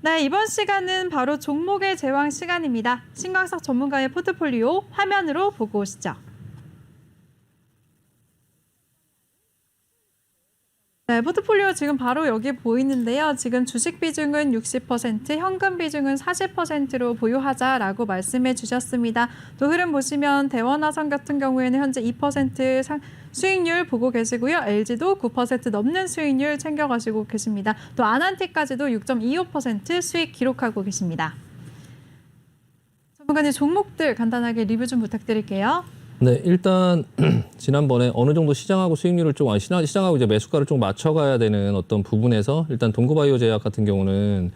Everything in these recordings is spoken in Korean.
네, 이번 시간은 바로 종목의 제왕 시간입니다. 신광석 전문가의 포트폴리오 화면으로 보고 오시죠. 네, 포트폴리오 지금 바로 여기 보이는데요. 지금 주식 비중은 60%, 현금 비중은 40%로 보유하자라고 말씀해 주셨습니다. 또 흐름 보시면 대원화성 같은 경우에는 현재 2% 수익률 보고 계시고요. LG도 9% 넘는 수익률 챙겨가시고 계십니다. 또 아난티까지도 6.25% 수익 기록하고 계십니다. 전문가님 종목들 간단하게 리뷰 좀 부탁드릴게요. 네, 일단 지난번에 어느 정도 시장하고 수익률을 좀 시장하고 이제 매수가를 좀 맞춰가야 되는 어떤 부분에서 일단 동구바이오 제약 같은 경우는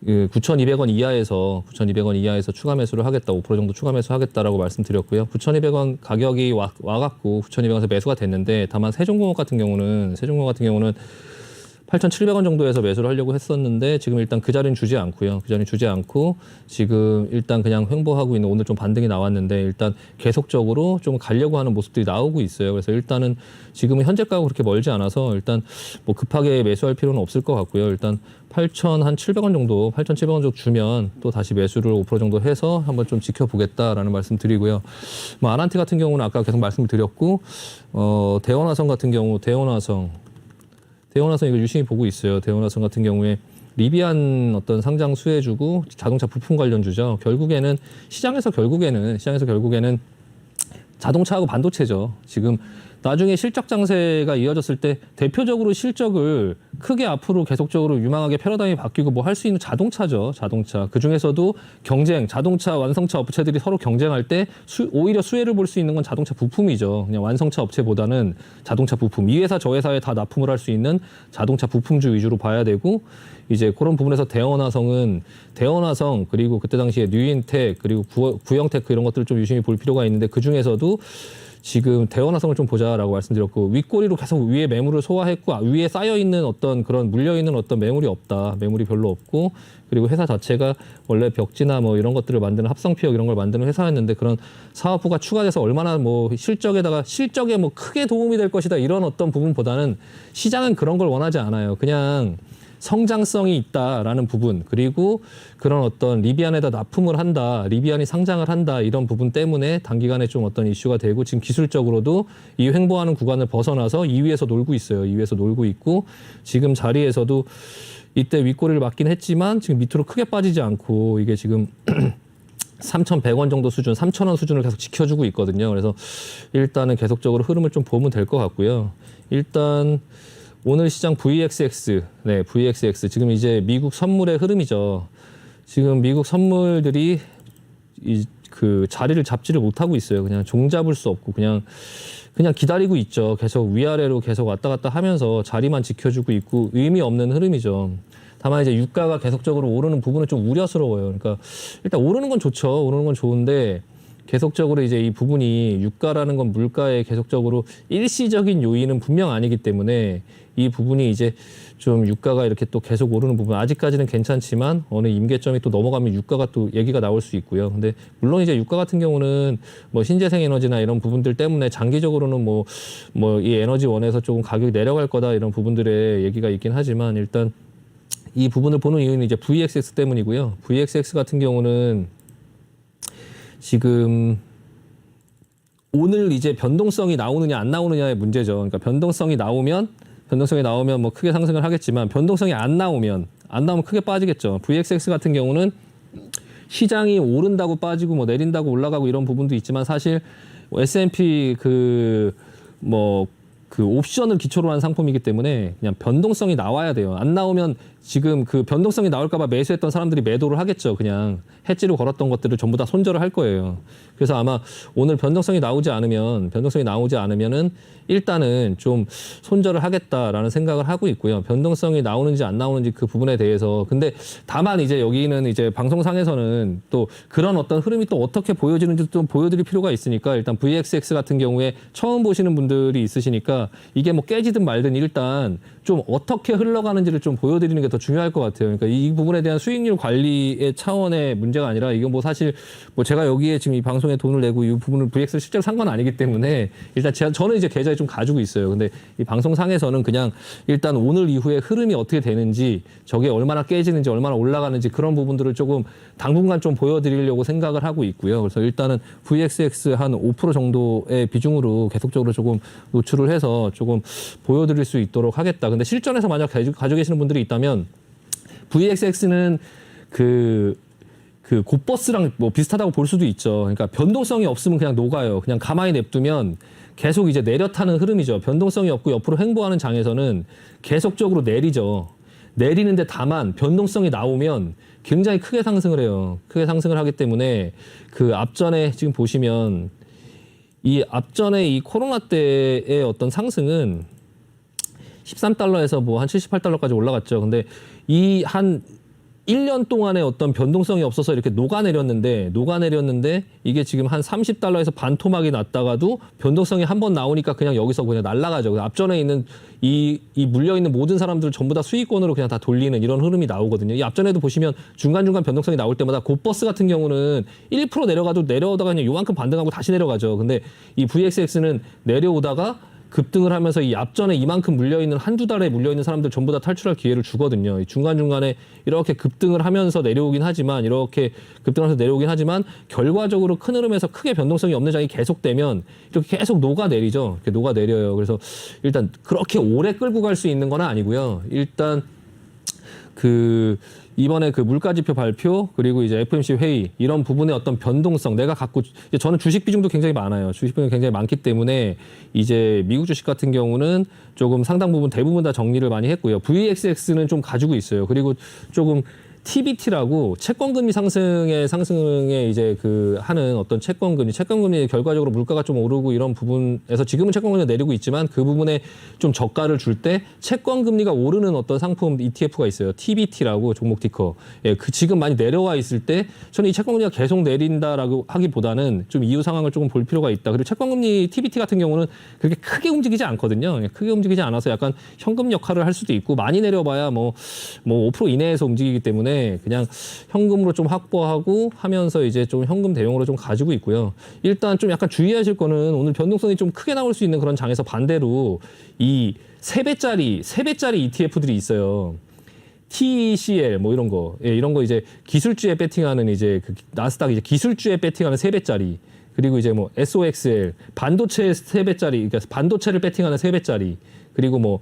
9,200원 이하에서 추가 매수를 하겠다, 5% 정도 추가 매수하겠다라고 말씀드렸고요. 9,200원 가격이 와갖고 9,200원에서 매수가 됐는데 다만 세종공업 같은 경우는 8,700원 정도에서 매수를 하려고 했었는데 지금 일단 그 자리는 주지 않고요. 그 자리는 주지 않고 지금 일단 그냥 횡보하고 있는, 오늘 좀 반등이 나왔는데 일단 계속적으로 좀 가려고 하는 모습들이 나오고 있어요. 그래서 일단은 지금은 현재가가 그렇게 멀지 않아서 일단 뭐 급하게 매수할 필요는 없을 것 같고요. 일단 8,700원 정도 주면 또 다시 매수를 5% 정도 해서 한번 좀 지켜보겠다라는 말씀 드리고요. 뭐 아난티 같은 경우는 아까 계속 말씀을 드렸고, 대원화성 같은 경우, 대원화성 이거 유심히 보고 있어요. 대원화성 같은 경우에 리비안 어떤 상장 수혜주고 자동차 부품 관련주죠. 시장에서 결국에는 자동차하고 반도체죠. 지금 나중에 실적 장세가 이어졌을 때 대표적으로 실적을 크게 앞으로 계속적으로 유망하게 패러다임이 바뀌고 뭐 할 수 있는 자동차죠. 자동차. 그중에서도 자동차 완성차 업체들이 서로 경쟁할 때 오히려 수혜를 볼 수 있는 건 자동차 부품이죠. 그냥 완성차 업체보다는 자동차 부품. 이 회사 저 회사에 다 납품을 할 수 있는 자동차 부품주 위주로 봐야 되고, 이제 그런 부분에서 대원화성 그리고 그때 당시에 뉴인텍 그리고 구형테크 이런 것들을 좀 유심히 볼 필요가 있는데, 그중에서도 지금 대원화성을 좀 보자라고 말씀드렸고, 윗꼬리로 계속 위에 매물을 소화했고 위에 쌓여있는 어떤 그런 물려있는 어떤 매물이 없다. 매물이 별로 없고, 그리고 회사 자체가 원래 벽지나 뭐 이런 것들을 만드는 합성피혁 이런 걸 만드는 회사였는데 그런 사업부가 추가돼서 얼마나 뭐 실적에 뭐 크게 도움이 될 것이다 이런 어떤 부분보다는 시장은 그런 걸 원하지 않아요. 그냥 성장성이 있다라는 부분, 그리고 그런 어떤 리비안에다 납품을 한다, 리비안이 상장을 한다 이런 부분 때문에 단기간에 좀 어떤 이슈가 되고, 지금 기술적으로도 이 횡보하는 구간을 벗어나서 2위에서 놀고 있어요. 2위에서 놀고 있고, 지금 자리에서도 이때 윗꼬리를 맞긴 했지만 지금 밑으로 크게 빠지지 않고 이게 지금 3,100원 정도 수준, 3,000원 수준을 계속 지켜주고 있거든요. 그래서 일단은 계속적으로 흐름을 좀 보면 될 것 같고요. 일단 오늘 시장 VXX, VXX 지금 이제 미국 선물의 흐름이죠. 지금 미국 선물들이 그 자리를 잡지를 못하고 있어요. 그냥 종잡을 수 없고 그냥 기다리고 있죠. 계속 위아래로 계속 왔다 갔다 하면서 자리만 지켜주고 있고 의미 없는 흐름이죠. 다만 이제 유가가 계속적으로 오르는 부분은 좀 우려스러워요. 그러니까 일단 오르는 건 좋죠. 오르는 건 좋은데 계속적으로 이제 이 부분이 유가라는 건 물가에 계속적으로 일시적인 요인은 분명 아니기 때문에 이 부분이 이제 좀 유가가 이렇게 또 계속 오르는 부분, 아직까지는 괜찮지만 어느 임계점이 또 넘어가면 유가가 또 얘기가 나올 수 있고요. 근데 물론 이제 유가 같은 경우는 뭐 신재생 에너지나 이런 부분들 때문에 장기적으로는 뭐 이 에너지원에서 조금 가격이 내려갈 거다 이런 부분들의 얘기가 있긴 하지만, 일단 이 부분을 보는 이유는 이제 VXX 때문이고요. VXX 같은 경우는 지금 오늘 이제 변동성이 나오느냐 안 나오느냐의 문제죠. 그러니까 변동성이 나오면 뭐 크게 상승을 하겠지만, 변동성이 안 나오면 크게 빠지겠죠. VXX 같은 경우는 시장이 오른다고 빠지고 뭐 내린다고 올라가고 이런 부분도 있지만, 사실 S&P 그 옵션을 기초로 한 상품이기 때문에 그냥 변동성이 나와야 돼요. 안 나오면 지금 그 변동성이 나올까봐 매수했던 사람들이 매도를 하겠죠. 그냥 해지로 걸었던 것들을 전부 다 손절을 할 거예요. 그래서 아마 오늘 변동성이 나오지 않으면은 일단은 좀 손절을 하겠다라는 생각을 하고 있고요. 변동성이 나오는지 안 나오는지 그 부분에 대해서. 근데 다만 이제 여기는 이제 방송상에서는 또 그런 어떤 흐름이 또 어떻게 보여지는지 좀 보여드릴 필요가 있으니까, 일단 VXX 같은 경우에 처음 보시는 분들이 있으시니까 이게 뭐 깨지든 말든 일단 좀 어떻게 흘러가는지를 좀 보여드리는 게 더 중요할 것 같아요. 그러니까 이 부분에 대한 수익률 관리의 차원의 문제가 아니라 이건 뭐 사실 뭐 제가 여기에 지금 이 방송에 돈을 내고 이 부분을 VX 실제로 산 건 아니기 때문에 일단 저는 이제 계좌에 좀 가지고 있어요. 근데 이 방송상에서는 그냥 일단 오늘 이후에 흐름이 어떻게 되는지 저게 얼마나 깨지는지 얼마나 올라가는지 그런 부분들을 조금 당분간 좀 보여드리려고 생각을 하고 있고요. 그래서 일단은 VXX 한 5% 정도의 비중으로 계속적으로 조금 노출을 해서 조금 보여드릴 수 있도록 하겠다. 근데 실전에서 만약 가지고 계시는 분들이 있다면 VXX는 그 곧버스랑 뭐 비슷하다고 볼 수도 있죠. 그러니까 변동성이 없으면 그냥 녹아요. 그냥 가만히 냅두면 계속 이제 내려타는 흐름이죠. 변동성이 없고 옆으로 횡보하는 장에서는 계속적으로 내리죠. 내리는데 다만 변동성이 나오면 굉장히 크게 상승을 해요. 크게 상승을 하기 때문에 그 앞전에 지금 보시면 이 앞전에 이 코로나 때의 어떤 상승은 13달러에서 뭐 한 78달러까지 올라갔죠. 근데 이 한 1년 동안의 어떤 변동성이 없어서 이렇게 녹아내렸는데 이게 지금 한 30달러에서 반토막이 났다가도 변동성이 한 번 나오니까 그냥 여기서 그냥 날아가죠. 앞전에 있는 이 물려있는 모든 사람들을 전부 다 수익권으로 그냥 다 돌리는 이런 흐름이 나오거든요. 이 앞전에도 보시면 중간중간 변동성이 나올 때마다 곧버스 같은 경우는 1% 내려가도 내려오다가 그냥 요만큼 반등하고 다시 내려가죠. 근데 이 VXX는 내려오다가 급등을 하면서 이 앞전에 이만큼 물려있는 한두 달에 물려있는 사람들 전부 다 탈출할 기회를 주거든요. 중간중간에 이렇게 급등을 하면서 내려오긴 하지만 결과적으로 큰 흐름에서 크게 변동성이 없는 장이 계속되면 이렇게 계속 녹아내리죠. 이렇게 녹아내려요. 그래서 일단 그렇게 오래 끌고 갈 수 있는 건 아니고요. 일단 이번에 그 물가지표 발표 그리고 이제 FOMC 회의 이런 부분의 어떤 변동성 내가 갖고 저는 주식 비중도 굉장히 많아요. 주식 비중이 굉장히 많기 때문에 이제 미국 주식 같은 경우는 조금 상당 부분 대부분 다 정리를 많이 했고요. VXX는 좀 가지고 있어요. 그리고 조금 TBT라고 채권금리 상승에 이제 하는 어떤 채권금리 결과적으로 물가가 좀 오르고 이런 부분에서 지금은 채권금리가 내리고 있지만 그 부분에 좀 저가를 줄 때 채권금리가 오르는 어떤 상품 ETF가 있어요. TBT라고 종목 티커. 예, 지금 많이 내려와 있을 때 저는 이 채권금리가 계속 내린다라고 하기보다는 좀 이유 상황을 조금 볼 필요가 있다. 그리고 채권금리 TBT 같은 경우는 그렇게 크게 움직이지 않거든요. 크게 움직이지 않아서 약간 현금 역할을 할 수도 있고 많이 내려봐야 뭐 5% 이내에서 움직이기 때문에 그냥 현금으로 좀 확보하고 하면서 이제 좀 현금 대용으로 좀 가지고 있고요. 일단 좀 약간 주의하실 거는 오늘 변동성이 좀 크게 나올 수 있는 그런 장에서 반대로 이 3배짜리 ETF들이 있어요. TCL 뭐 이런 거. 예, 이런 거 이제 기술주에 배팅하는 이제 나스닥 이제 기술주에 배팅하는 3배짜리. 그리고 이제 뭐 SOXL 반도체 3배짜리 그러니까 반도체를 배팅하는 3배짜리. 그리고 뭐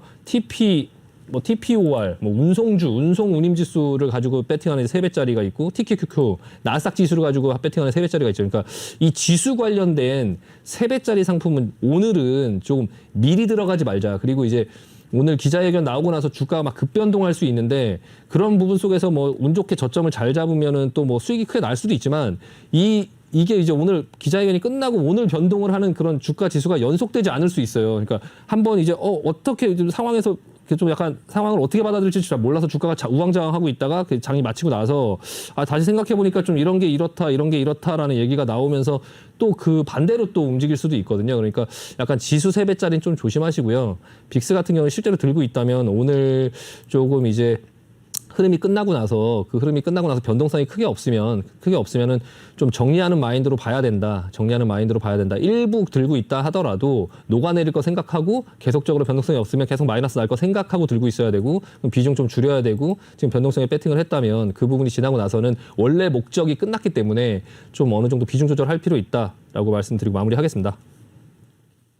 TPOR, 운송 운임지수를 가지고 배팅하는 3배짜리가 있고, TQQQ, 나스닥 지수를 가지고 배팅하는 3배짜리가 있죠. 그러니까 이 지수 관련된 3배짜리 상품은 오늘은 좀 미리 들어가지 말자. 그리고 이제 오늘 기자회견 나오고 나서 주가가 막 급변동할 수 있는데 그런 부분 속에서 뭐 운 좋게 저점을 잘 잡으면은 또 뭐 수익이 크게 날 수도 있지만 이게 이제 오늘 기자회견이 끝나고 오늘 변동을 하는 그런 주가 지수가 연속되지 않을 수 있어요. 그러니까 한번 이제 어떻게 좀 상황에서 좀 약간 상황을 어떻게 받아들일지 잘 몰라서 주가가 우왕좌왕하고 있다가 그 장이 마치고 나서 다시 생각해 보니까 좀 이런 게 이렇다라는 얘기가 나오면서 또 그 반대로 또 움직일 수도 있거든요. 그러니까 약간 지수 3배짜리는 좀 조심하시고요. 빅스 같은 경우는 실제로 들고 있다면 오늘 조금 이제 흐름이 끝나고 나서 변동성이 크게 없으면은 좀 정리하는 마인드로 봐야 된다. 일부 들고 있다 하더라도 녹아내릴 거 생각하고 계속적으로 변동성이 없으면 계속 마이너스 날 거 생각하고 들고 있어야 되고 비중 좀 줄여야 되고 지금 변동성에 배팅을 했다면 그 부분이 지나고 나서는 원래 목적이 끝났기 때문에 좀 어느 정도 비중 조절할 필요 있다라고 말씀드리고 마무리하겠습니다.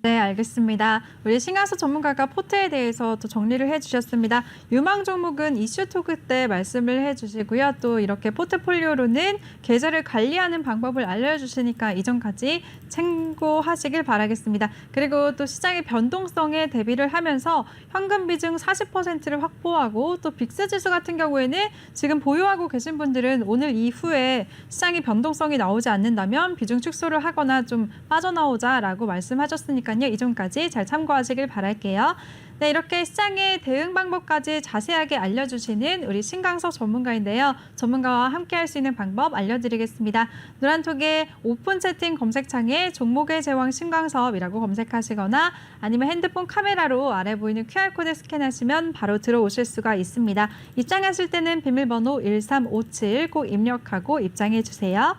네, 알겠습니다. 우리 신강수 전문가가 포트에 대해서 또 정리를 해주셨습니다. 유망 종목은 이슈 토크 때 말씀을 해주시고요. 또 이렇게 포트폴리오로는 계좌를 관리하는 방법을 알려주시니까 이전까지 참고하시길 바라겠습니다. 그리고 또 시장의 변동성에 대비를 하면서 현금 비중 40%를 확보하고 또 빅스 지수 같은 경우에는 지금 보유하고 계신 분들은 오늘 이후에 시장의 변동성이 나오지 않는다면 비중 축소를 하거나 좀 빠져나오자라고 말씀하셨으니까 테니까요. 이점까지 잘 참고하시길 바랄게요. 네, 이렇게 시장의 대응 방법까지 자세하게 알려주시는 우리 신강석 전문가인데요. 전문가와 함께 할 수 있는 방법 알려드리겠습니다. 노란톡의 오픈 채팅 검색창에 종목의 제왕 신강섭이라고 검색하시거나 아니면 핸드폰 카메라로 아래 보이는 QR코드 스캔하시면 바로 들어오실 수가 있습니다. 입장하실 때는 비밀번호 1357 꼭 입력하고 입장해 주세요.